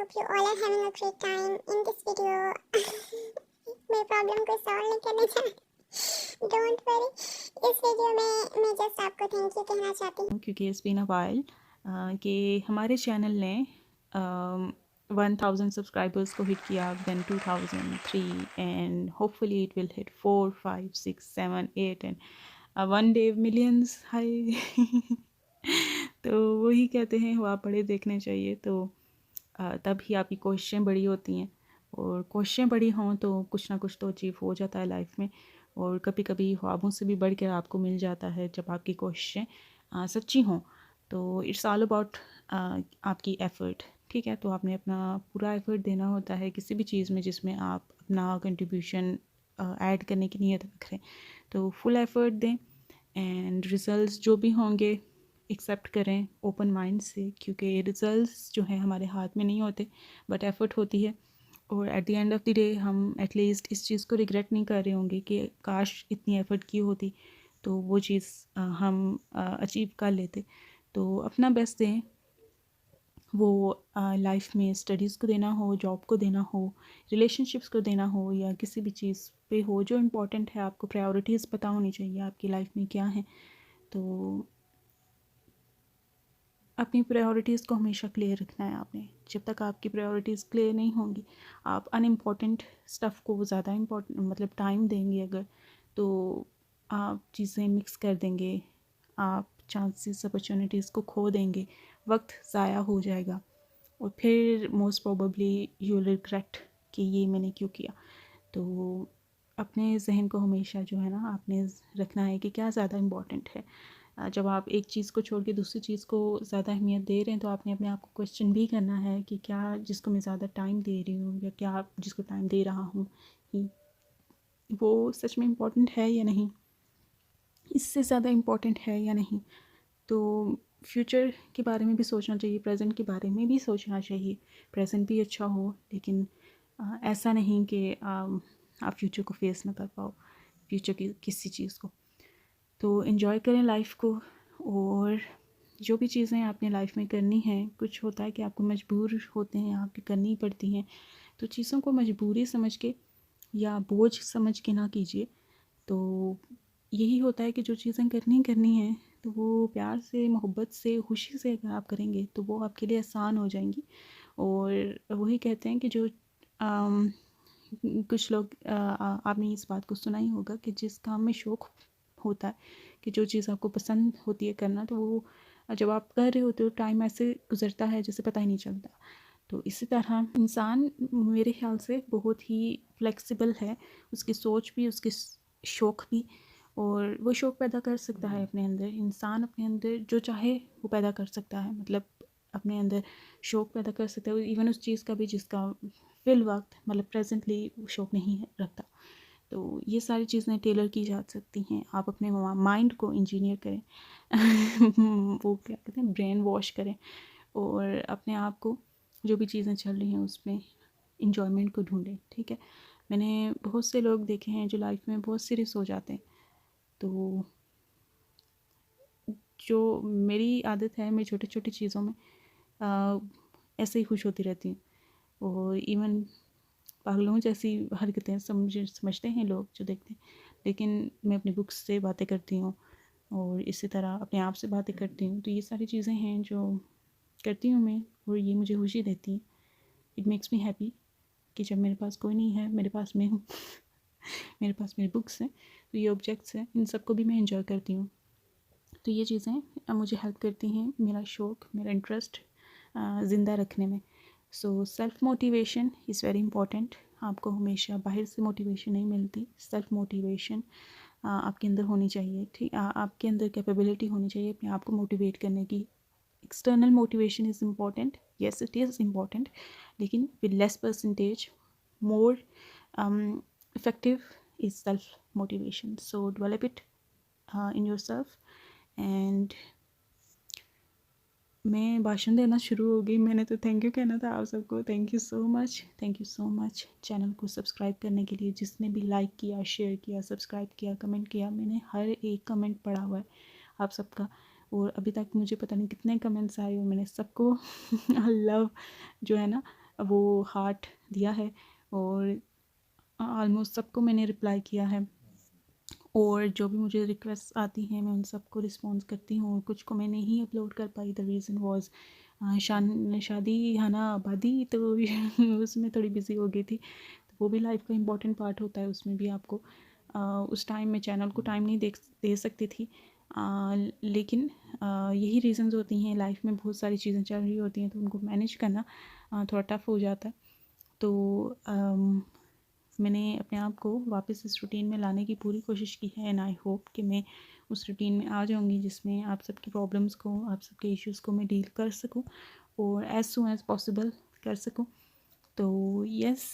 hope you all are having a great time in this video. मैं problem को solve नहीं करने जा रही, डोंट वरी। इस वीडियो में मैं जस्ट आपको थैंक यू कहना चाहती हूँ क्योंकि इट्स बीन अ वाइल कि हमारे चैनल ने 1000 सब्सक्राइबर्स को हिट किया, then 2000, 3 and hopefully it will hit 4, 5, 6, 7, 8 and one day millions. Hi तो वही कहते हैं हुआ बड़े देखने चाहिए, तो तब ही आपकी कोशिशें बड़ी होती हैं, और कोशिशें बड़ी हों तो कुछ ना कुछ तो अचीव हो जाता है लाइफ में। और कभी कभी ख्वाबों से भी बढ़ कर आपको मिल जाता है जब आपकी कोशिशें सच्ची हों। तो इट्स ऑल अबाउट आपकी एफ़र्ट, ठीक है। तो आपने अपना पूरा एफ़र्ट देना होता है किसी भी चीज़ में जिसमें आप अपना कंट्रीब्यूशन ऐड करने की नीयत रख रहे हैं, तो फुल एफ़र्ट दें एंड रिज़ल्ट्स जो भी होंगे एक्सेप्ट करें ओपन माइंड से, क्योंकि रिज़ल्ट्स जो हैं हमारे हाथ में नहीं होते बट एफ़र्ट होती है। और at the end of the day हम एटलीस्ट इस चीज़ को रिग्रेट नहीं कर रहे होंगे कि काश इतनी एफ़र्ट की होती तो वो चीज़ हम अचीव कर लेते। तो अपना बेस्ट दें, वो लाइफ में स्टडीज़ को देना हो, जॉब को देना हो, रिलेशनशिप्स को देना हो, या किसी भी चीज़ पे हो जो इम्पोर्टेंट है। आपको प्रायोरिटीज़ पता होनी चाहिए आपकी लाइफ में क्या है। तो अपनी प्रायोरिटीज़ को हमेशा क्लियर रखना है आपने। जब तक आपकी प्रायोरिटीज़ क्लियर नहीं होंगी, आप अनइम्पॉर्टेंट स्टफ़ को ज़्यादा इम्पोर्टेंट मतलब टाइम देंगे अगर, तो आप चीज़ें मिक्स कर देंगे, आप चांसेस अपॉर्चुनिटीज़ को खो देंगे, वक्त ज़ाया हो जाएगा, और फिर most probably you will regret कि ये मैंने क्यों किया। तो अपने जहन को हमेशा जो है ना आपने रखना है कि क्या ज़्यादा इम्पॉर्टेंट है। जब आप एक चीज़ को छोड़ के दूसरी चीज़ को ज़्यादा अहमियत दे रहे हैं, तो आपने अपने आप को क्वेश्चन भी करना है कि क्या जिसको मैं ज़्यादा टाइम दे रही हूँ या क्या जिसको टाइम दे रहा हूँ कि वो सच में इम्पोर्टेंट है या नहीं, इससे ज़्यादा इम्पोर्टेंट है या नहीं। तो फ्यूचर के बारे में भी सोचना चाहिए, प्रेजेंट के बारे में भी सोचना चाहिए। प्रेजेंट भी अच्छा हो, लेकिन ऐसा नहीं कि आप फ्यूचर को फेस ना कर पाओ, फ्यूचर की किसी चीज़ को। तो इन्जॉय करें लाइफ को, और जो भी चीज़ें आपने लाइफ में करनी हैं, कुछ होता है कि आपको मजबूर होते हैं, आपकी करनी पड़ती हैं, तो चीज़ों को मजबूरी समझ के या बोझ समझ के ना कीजिए। तो यही होता है कि जो चीज़ें करनी हैं तो वो प्यार से, मोहब्बत से, खुशी से अगर आप करेंगे तो वो आपके लिए आसान हो जाएंगी। और वही कहते हैं कि जो कुछ लोग आपने इस बात को सुना ही होगा कि जिस काम में शौक़ होता है, कि जो चीज़ आपको पसंद होती है करना, तो वो जब आप कर रहे होते हो टाइम ऐसे गुजरता है जैसे पता ही नहीं चलता। तो इसी तरह इंसान मेरे ख्याल से बहुत ही फ्लेक्सिबल है, उसकी सोच भी, उसके शौक़ भी, और वो शौक़ पैदा कर सकता है अपने अंदर। इंसान अपने अंदर जो चाहे वो पैदा कर सकता है, मतलब अपने अंदर शौक़ पैदा कर सकता है, इवन उस चीज़ का भी जिसका फिल वक्त मतलब प्रेजेंटली शौक़ नहीं रखता। तो ये सारी चीज़ें टेलर की जा सकती हैं। आप अपने माइंड को इंजीनियर करें वो क्या कहते हैं, ब्रेन वॉश करें, और अपने आप को जो भी चीज़ें चल रही हैं उसमें इंजॉयमेंट को ढूंढें, ठीक है। मैंने बहुत से लोग देखे हैं जो लाइफ में बहुत सीरियस हो जाते हैं, तो जो मेरी आदत है, मैं छोटी छोटी चीज़ों में ऐसे ही खुश होती रहती हूँ। और इवन पागलों जैसी हरकतें समझते हैं लोग जो देखते हैं, लेकिन मैं अपनी बुक्स से बातें करती हूँ और इसी तरह अपने आप से बातें करती हूँ। तो ये सारी चीज़ें हैं जो करती हूँ मैं, और ये मुझे खुशी देती हैं। इट मेक्स मी हैप्पी कि जब मेरे पास कोई नहीं है, मेरे पास मैं हूँ मेरे पास मेरी बुक्स हैं, तो ये ऑब्जेक्ट्स हैं, इन सबको भी मैं इंजॉय करती हूँ। तो ये चीज़ें मुझे हेल्प करती हैं मेरा शौक़, मेरा इंटरेस्ट ज़िंदा रखने में। So self motivation is very important. आपको हमेशा बाहर से मोटिवेशन नहीं मिलती, सेल्फ़ मोटिवेशन आपके अंदर होनी चाहिए, ठीक। आपके अंदर कैपेबिलिटी होनी चाहिए अपने आप को मोटिवेट करने की। External motivation is important, yes it is important, लेकिन with less percentage, more effective is self motivation. So develop it in yourself. And मैं भाषण देना शुरू हो गई, मैंने तो थैंक यू कहना था आप सबको। Thank you so much, thank you so much channel को सब्सक्राइब करने के लिए, जिसने भी लाइक किया, शेयर किया, सब्सक्राइब किया, कमेंट किया। मैंने हर एक कमेंट पढ़ा हुआ है आप सबका, और अभी तक मुझे पता नहीं कितने कमेंट्स आए, और मैंने सबको लव जो है ना वो हार्ट दिया है और ऑलमोस्ट सबको मैंने रिप्लाई किया है। और जो भी मुझे रिक्वेस्ट आती हैं मैं उन सबको रिस्पॉन्स करती हूँ, और कुछ को मैं नहीं अपलोड कर पाई। द रीज़न वॉज शादी खाना आबादी, तो उसमें थोड़ी बिज़ी हो गई थी। तो वो भी लाइफ का इम्पॉर्टेंट पार्ट होता है, उसमें भी आपको उस टाइम में चैनल को टाइम नहीं दे सकती थी। लेकिन यही रीज़न्स होती हैं, लाइफ में बहुत सारी चीज़ें चल रही होती हैं तो उनको मैनेज करना थोड़ा टफ हो जाता है। तो मैंने अपने आप को वापस इस रूटीन में लाने की पूरी कोशिश की है, एंड आई होप कि मैं उस रूटीन में आ जाऊंगी जिसमें आप सबकी प्रॉब्लम्स को, आप सबके इश्यूज़ को मैं डील कर सकूं और एज सून एज़ पॉसिबल कर सकूं। तो यस,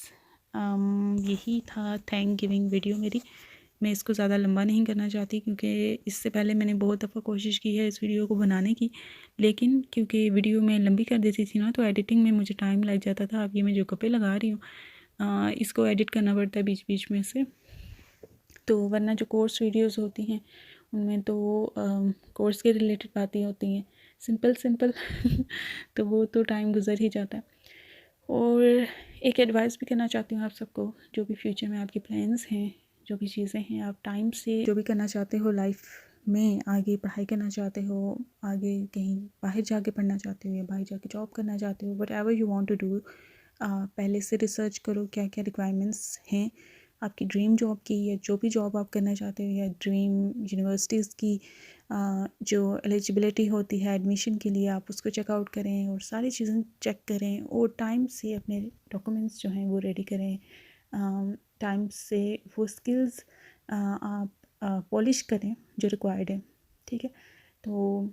यही था थैंक गिविंग वीडियो मेरी। मैं इसको ज़्यादा लंबा नहीं करना चाहती क्योंकि इससे पहले मैंने बहुत दफ़ा कोशिश की है इस वीडियो को बनाने की, लेकिन क्योंकि वीडियो मैं लंबी कर देती थी ना तो एडिटिंग में मुझे टाइम लग जाता था। अब ये मैं जो गप्पे लगा रही हूँ इसको एडिट करना पड़ता है बीच बीच में से। तो वरना जो कोर्स वीडियोस होती हैं उनमें तो कोर्स के रिलेटेड बातें होती हैं सिंपल तो वो तो टाइम गुजर ही जाता है। और एक एडवाइस भी करना चाहती हूँ आप सबको, जो भी फ्यूचर में आपके प्लान्स हैं, जो भी चीज़ें हैं, आप टाइम से जो भी करना चाहते हो लाइफ में, आगे पढ़ाई करना चाहते हो, आगे कहीं बाहर जाके पढ़ना चाहते हो या बाहर जाके जॉब करना चाहते हो, whatever you want to do, पहले से रिसर्च करो क्या क्या रिक्वायरमेंट्स हैं आपकी ड्रीम जॉब की, या जो भी जॉब आप करना चाहते हो, या ड्रीम यूनिवर्सिटीज़ की जो एलिजिबिलिटी होती है एडमिशन के लिए, आप उसको चेकआउट करें और सारी चीज़ें चेक करें और टाइम से अपने डॉक्यूमेंट्स जो हैं वो रेडी करें। टाइम से वो स्किल्स आप पॉलिश करें जो रिक्वायर्ड है, ठीक है। तो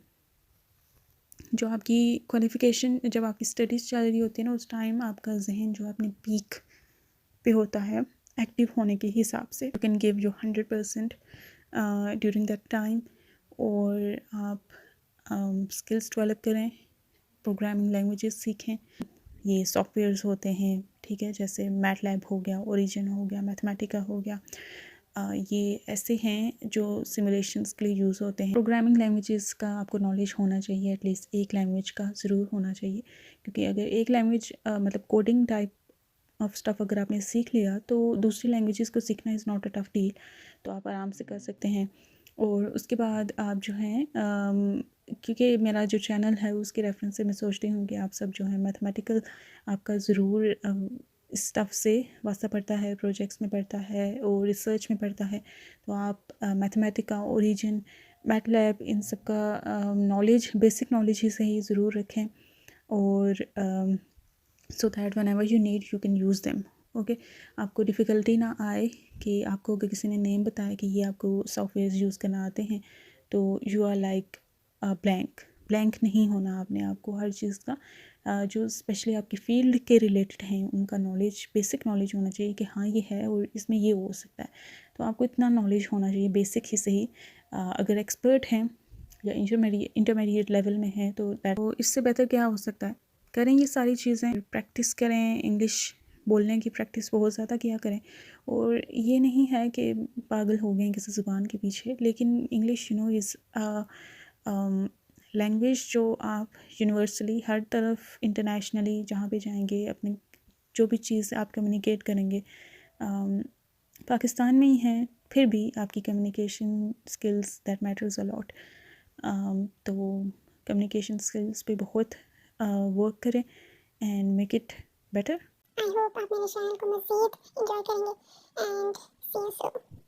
जो आपकी क्वालिफ़िकेशन, जब आपकी स्टडीज़ चल रही होती है ना, उस टाइम आपका जहन जो है अपने पीक पे होता है एक्टिव होने के हिसाब से। You can give your 100% during that time. और आप स्किल्स डेवलप करें, प्रोग्रामिंग लैंग्वेजेस सीखें। ये सॉफ्टवेयर्स होते हैं, ठीक है, जैसे मैटलैब हो गया, ओरिजिन हो गया, मैथमेटिका हो गया, ये ऐसे हैं जो सिमुलेशंस के लिए यूज़ होते हैं। प्रोग्रामिंग लैंग्वेजेस का आपको नॉलेज होना चाहिए, एटलीस्ट एक लैंग्वेज का ज़रूर होना चाहिए, क्योंकि अगर एक लैंग्वेज मतलब कोडिंग टाइप ऑफ स्टफ़ अगर आपने सीख लिया तो दूसरी लैंग्वेजेस को सीखना is not a tough deal, तो आप आराम से कर सकते हैं। और उसके बाद आप जो हैं क्योंकि मेरा जो चैनल है उसके रेफरेंस से मैं सोचती हूँ कि आप सब जो है मैथमेटिकल आपका ज़रूर स्टफ़ से वास्ता पड़ता है, प्रोजेक्ट्स में पड़ता है और रिसर्च में पड़ता है, तो आप मैथमेटिका, ओरिजिन, मैटलैब, इन सब का नॉलेज, बेसिक नॉलेज ही सही ज़रूर रखें, और so that one ever you need you can use them. Okay, आपको डिफ़िकल्टी ना आए कि आपको अगर किसी ने नेम बताया कि ये आपको सॉफ्टवेयर यूज़ करना आते हैं तो यू आर लाइक ब्लैंक नहीं होना आपने, आपको हर चीज़ का जो स्पेशली आपकी फील्ड के रिलेटेड हैं उनका नॉलेज, बेसिक नॉलेज होना चाहिए कि हाँ ये है और इसमें ये हो सकता है। तो आपको इतना नॉलेज होना चाहिए, बेसिक ही सही। अगर एक्सपर्ट हैं या इंटरमीडिएट लेवल में है तो इससे बेहतर क्या हो सकता है। करें ये सारी चीज़ें, प्रैक्टिस करें, इंग्लिश बोलने की प्रैक्टिस बहुत ज़्यादा किया करें। और ये नहीं है कि पागल हो गए किसी ज़ुबान के पीछे, लेकिन English you know is language जो आप यूनिवर्सली हर तरफ इंटरनेशनली जहाँ पे जाएंगे, अपने जो भी चीज़ आप कम्युनिकेट करेंगे, पाकिस्तान में ही हैं फिर भी आपकी communication skills that matters a lot. तो कम्युनिकेशन स्किल्स पे बहुत वर्क करें and make it better. I hope आप मेरे चैनल को मज़ीद इंजॉय करेंगे एंड सी यू सून।